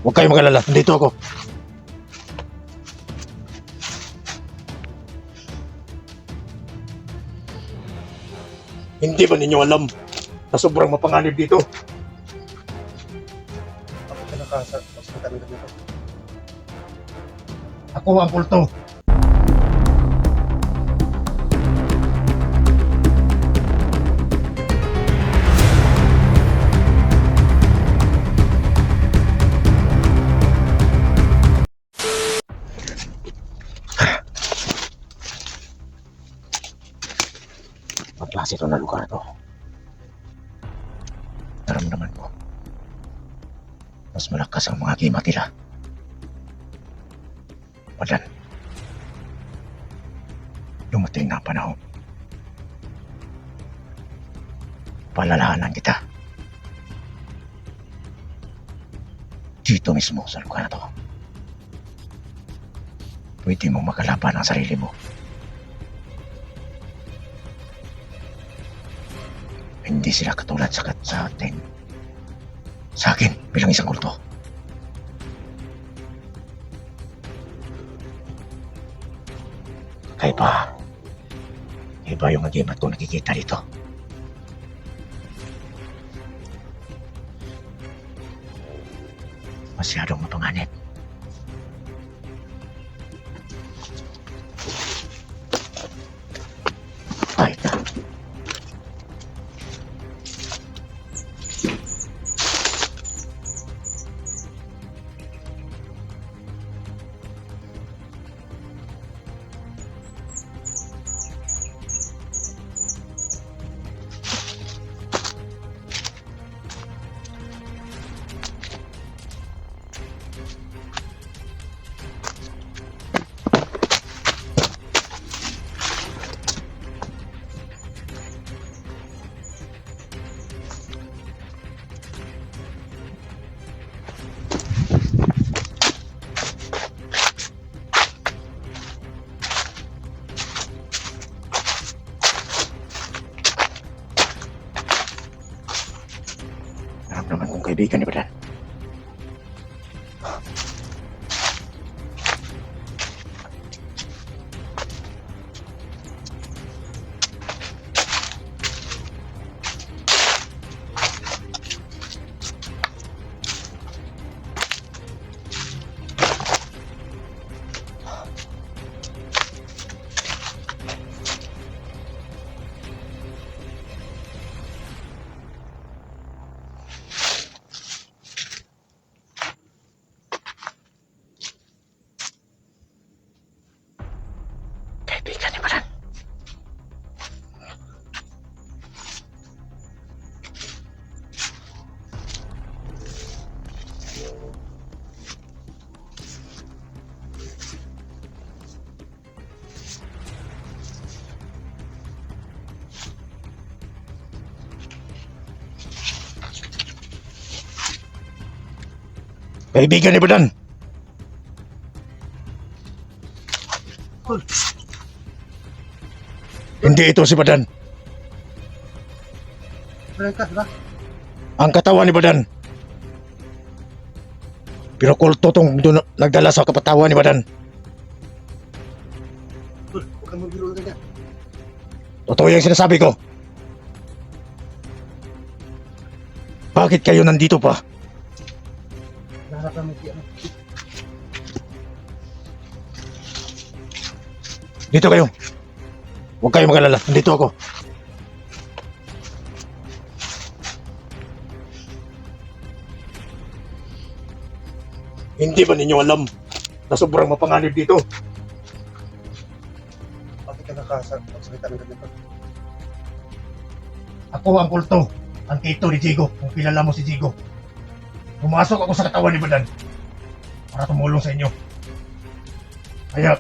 Huwag kayong mag-alala, nandito ako. Hindi ba ninyo alam na sobrang mapanganib dito? Bakit ka nakasaktan ng ganito? Ako ang kulto. Ang klase ito na lugar to. Naramdaman ko. Mas malakas ang mga gimat nila. Padan. Dumating na ang panahon. Palalahanan kita. Dito mismo sa lugar na to. Pwede mong makalaban ang sarili mo. Hindi sila katulad sa atin. Sa akin, bilang isang kulto. Kaya iba yung agimat ko nakikita dito. Masyadong mapanganib. Kahit na. Naman kong kaibigan ni Badan. Kaibigan ni Badan. Kaibigan ni Badan. Hindi ito si Badan. Berangkat ba? Ang katawan ni Badan. Pero kulto tong nagdala sa kapatawan ni Badan. Huwag kang magbiro na ganyan. Totoo yung sinasabi ko. Bakit kayo nandito pa? Naharap namin si ano. Dito kayo. Huwag kayong mag-alala. Nandito ako. Hindi ba ninyo alam na sobrang mapanganib dito? Bakit ka nakasaktan ng ganito? Ako ang kulto. Ang tito ni Jigo. Kung kilala mo si Jigo. Pumasok ako sa katawan ni Badan para tumulong sa inyo. Kaya,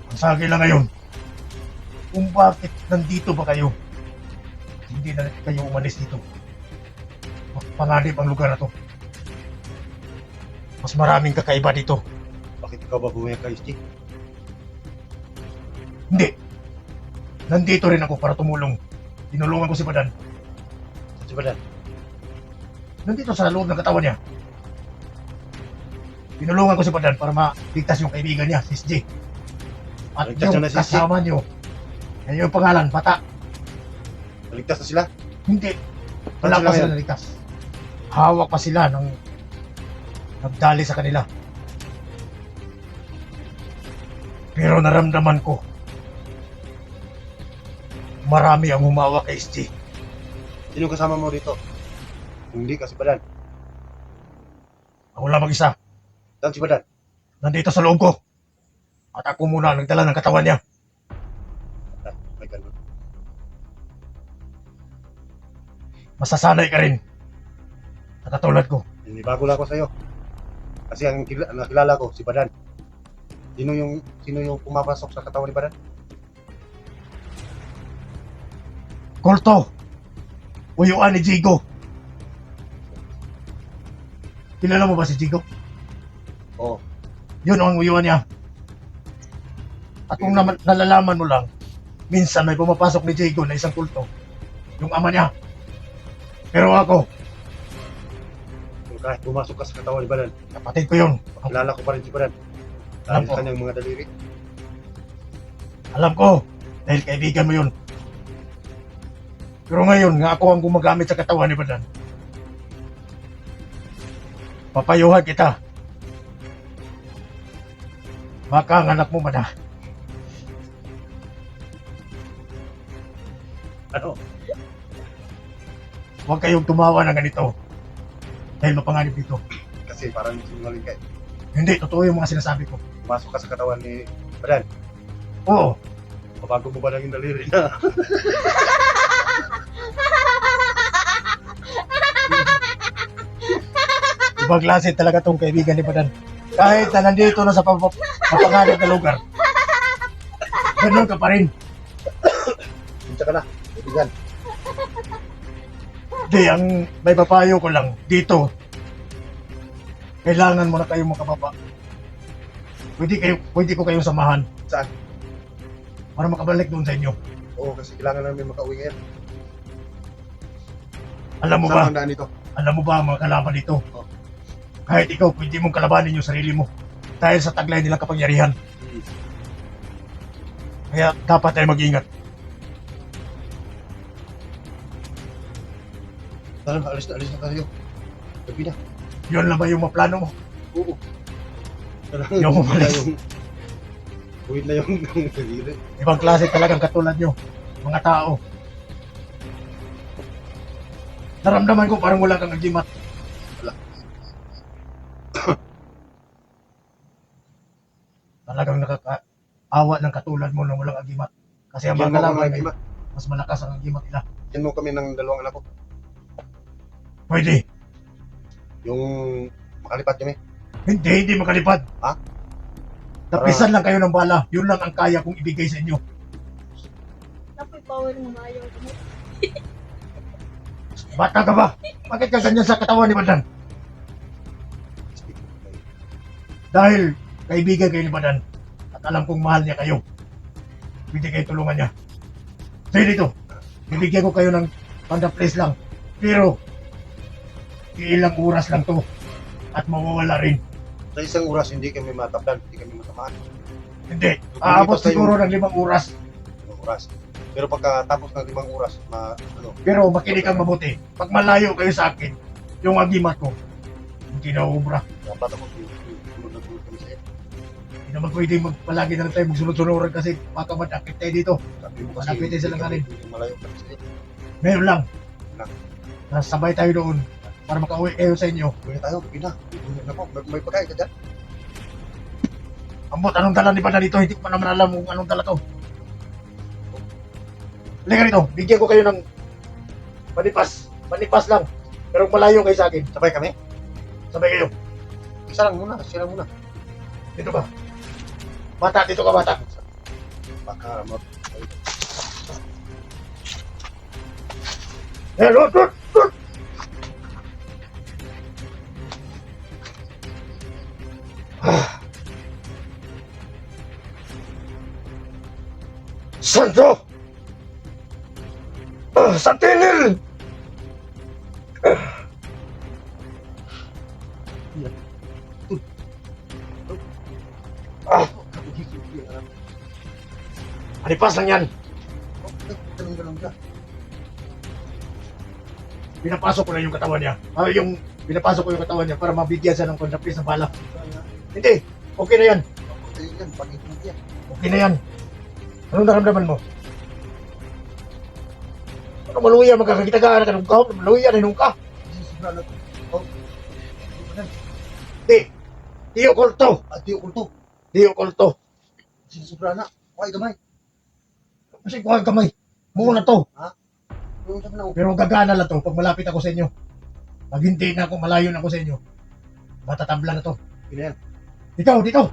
ang sagi lang ngayon, kung bakit nandito ba kayo? Hindi na kayo umalis dito. Panganib ang lugar na to. Mas maraming kakaiba dito. Bakit ikaw ba bumaya kay Steve? Hindi. Nandito rin ako para tumulong. Tinulungan ko si Badan. Si Badan? Nandito sa loob ng katawan niya. Tinulungan ko si Badan para maligtas yung kaibigan niya, Sis J. At Ligtas yung niya na si Sis J? kasama niyo, yan yung pangalan, Bata. Naligtas na sila? Hindi. Saan Wala sila pa sila ngayon? naligtas. Hawak pa sila ng nagdali sa kanila. Pero naramdaman ko, marami ang humawak kay SG. Sino kasama mo rito? Hindi ka si Badan. Ako lang mag-isa. Saan si Badan? Nandito sa loob ko. At ako muna ang nagdala ng katawan niya. Ah, may ganun. Masasanay ka rin. At katulad ko. Hindi bago lang ako sa'yo. Kasi ang nakilala ko, si Badan. Sino yung pumapasok sa katawan ni Badan? Kulto. Uyuan ni Jigo. Kilala mo ba si Jigo? Oo. Yun ang uyuan niya. At kung nalalaman mo lang, minsan may pumapasok ni Jigo na isang kulto. Yung ama niya. Pero ako, Kung kahit pumasok ka sa katawan ni Badan, kapatid ko yun. kilala ko pa rin si Badan. Alam Dahil ko. sa kanyang mga daliri. Alam ko, dahil kaibigan mo yun. Pero ngayon, nga ako ang gumagamit sa katawan ni Badan. Papayuhan kita. Baka ang anak mo mana. Ano? Huwag kayong tumawa ng ganito. Dahil mapanganib dito. Kasi parang sinungaling ka. Hindi, totoo yung mga sinasabi ko. Pumasok ka sa katawan ni Badan. Oo, Mabago mo ba lang yung daliri na? ibang klase talaga tong kaibigan ni Badan. Kahit na nandito na sa mapanganib na lugar. Ganun ka pa rin. Punta ka na. Kaibigan. Di, ang may papayo ko lang, dito, kailangan mo na kayong makababa. Pwede ko kayong samahan. Saan? Para makabalik doon sa inyo. Oo, kasi kailangan namin makauwi ngayon. Alam mo Saan ba, ang daan ito? alam mo ba ang mga kalaban dito? Oh. Kahit ikaw, pwede mong kalabanin yung sarili mo. Dahil sa taglay nilang kapangyarihan. Kaya dapat tayo mag-ingat. Tara, alis na tayo. Gabi na. Yun lang ba yung mga plano mo? Oo. Tara, Yung umalis. Buwid na yung daliri. Ibang klase talagang katulad nyo. Mga tao. Naramdaman ko parang wala kang agimat. Wala. Talagang nakakaawa ng katulad mo na walang agimat. Kasi ang Yan mga mo kami kalaban, ng iba. mas malakas ang agimat nila. Yan mo kami ng dalawang anak ko. Pwede. Yung makalipat kami. Hindi makalipad. Ha? Tapisan lang kayo ng bala. Yun lang ang kaya kong ibigay sa inyo. Napoy power mo ayaw mo. Bata ka ba? Bakit ka ganyan sa katawan ni Badan? Dahil kaibigan kayo ni Badan at alam kong mahal niya kayo. Pwede kayo tulungan niya. Sige dito. Bibigyan ko kayo ng panda-place lang. Pero ilang oras lang to at mawawala rin. Sa isang oras hindi kami matapdan, hindi kami matamaan. Hindi. Aabot Lumipas na siguro ng 5 oras. 5 oras. Pero pagkatapos ng 5 oras, Pero makinig kang mabuti. Pag malayo kayo sa akin, yung agimat ko, hindi na ubra. dapat ako sunod na sunod kami sa'yo. Hindi naman pwede palagi na lang tayo magsunod-sunuran kasi baka madakit tayo dito. Sabi mo kasi, Malapit din sila hindi ngayon. kami malayo kami sa'yo. Ngayon lang. Lang. Nasabay tayo doon para makauwi kayo sa inyo. Kuya tayo, gabi na. May pagkain ka dyan? Ambot, anong dala ni Badan dito? Hindi ko pa naman alam kung anong dala to. Halika rito, bigyan ko kayo ng panipas. Panipas lang. Pero malayo kayo sa akin. Sabay kami? Sabay kayo. Isa lang muna, siya lang muna. Dito ka. Bata, dito ka bata. Baka Hello, Lord. Santo! Santinil! Ah, alipas lang yan. Ganun ka. Pinapasok ko na yung katawan niya. Pinapasok ko yung katawan niya para mabigyan siya ng kontrapis ng bala. Hindi, okay na yan. Yan, pag-ibig yan. Okay na yan. Anong naramdaman mo? Ano maluya, magkakakita ka ng kahon, maluya, ninong ka. Sobra na to. Oh. Badan. Hindi, Tio Kulto. Ati ukulto. Tio Kulto. Sobra na. Okay, gamay. Kasi kuha kamay. Muna to. Yung sabi na, Pero gagana lang to pag malapit ako sa inyo. Pag hindi na ako, malayo na ako sa inyo. Matatabla na to. Pinayan. Dito.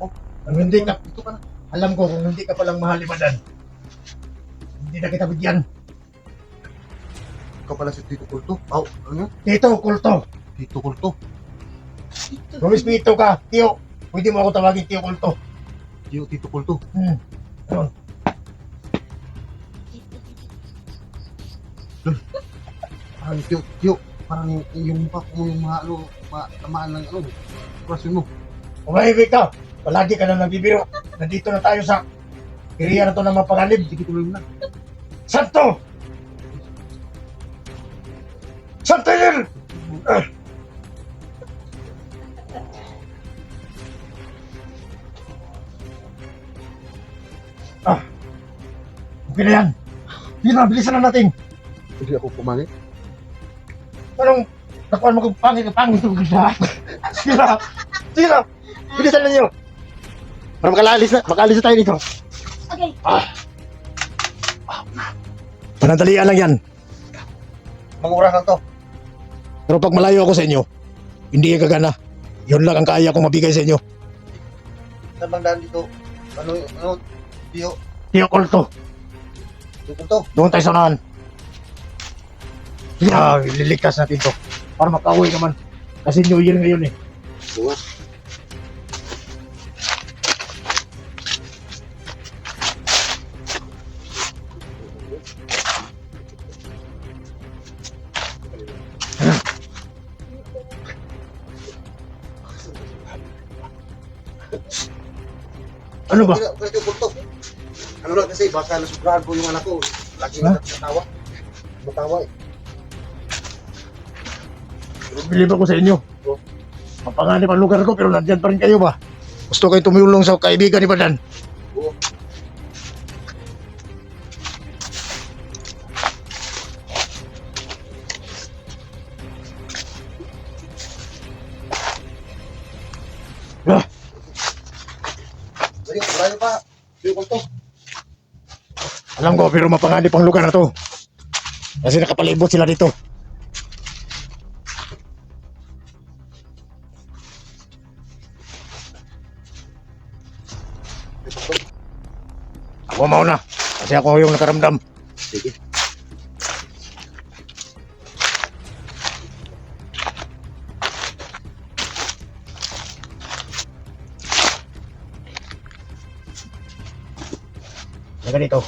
Oh. Kung hindi ka, Dito ka na. alam ko kung hindi ka palang mahal ni Badan. Hindi na kita bigyan. Ikaw pala si Tito Kulto. Oh, ano? Tito Kulto. Tito Kulto. Rumispito ka, Tio. Pwede mo ako tawagin Tio Kulto. Tito Kulto. Ayun. Parang Tio. Parang yung mukha ko yung mga tamaan ng operasyon mo. Umahimik ka. Palagi ka na nagbibiro. Nandito na tayo sa area na to ng mapanganib. Sige, tuloy mo na. Santo! Santayer! Okay na yan. Bilisan na natin. Hindi ako pumangit. Anong nakuha mo kung pangit ito ka? Sige na. Bilisan na niyo. Para makaalis na tayo dito. Okay. Panandalian lang yan. Mga oras lang to. Pero pag malayo ako sa inyo, hindi ka gagana. Yun lang ang kaya kong mabigay sa inyo. Saan bang daan dito? Ano? Tio Tio Kulto, Kulto. doon tayo sa unahan. Lilikas natin to. Para makauwi naman. Kasi New Year ngayon eh. Buwa. Ano ba? Tio Kulto. Ano lang kasi, baka nasubrahan ko yung anak ko. Lagi Ha? natawa. Matawa eh. Bilib ako sa inyo. Mapanganib ang lugar ko pero nandyan pa rin kayo ba? Gusto kayo tumulong sa kaibigan ni Badan. Oo. Ah, Sige, malayo pa. Tio Kulto. alam ko pero mapanganib ang lugar na to. Kasi nakapalibot sila dito. Ako mauna. Kasi ako yung nakaramdam. Sige. Laga dito.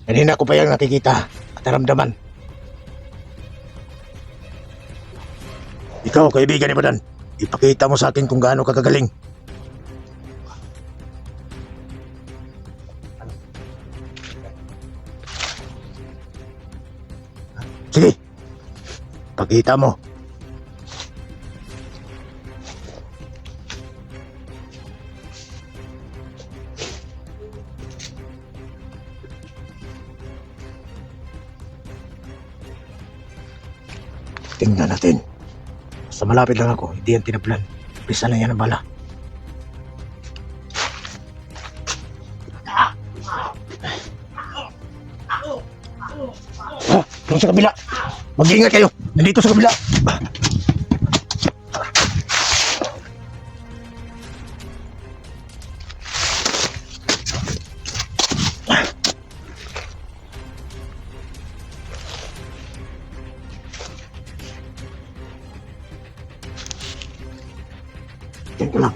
Kanina ko pa yung nakikita at naramdaman. Ikaw, kaibigan ni Badan, ipakita mo sa akin kung gaano ka kagaling. Sige, pakita mo. Tingnan natin. Basta malapit lang ako, hindi yan tinaplan. Pisa lang yan ang bala. Doon sa kabila. Mag-iingat kayo. Nandito sa kabila. Diyan ko lang.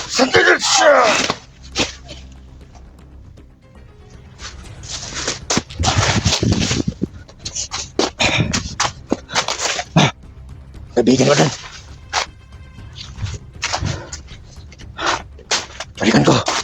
Sandali siya! Kaibigan mo Dan. Balikan ko.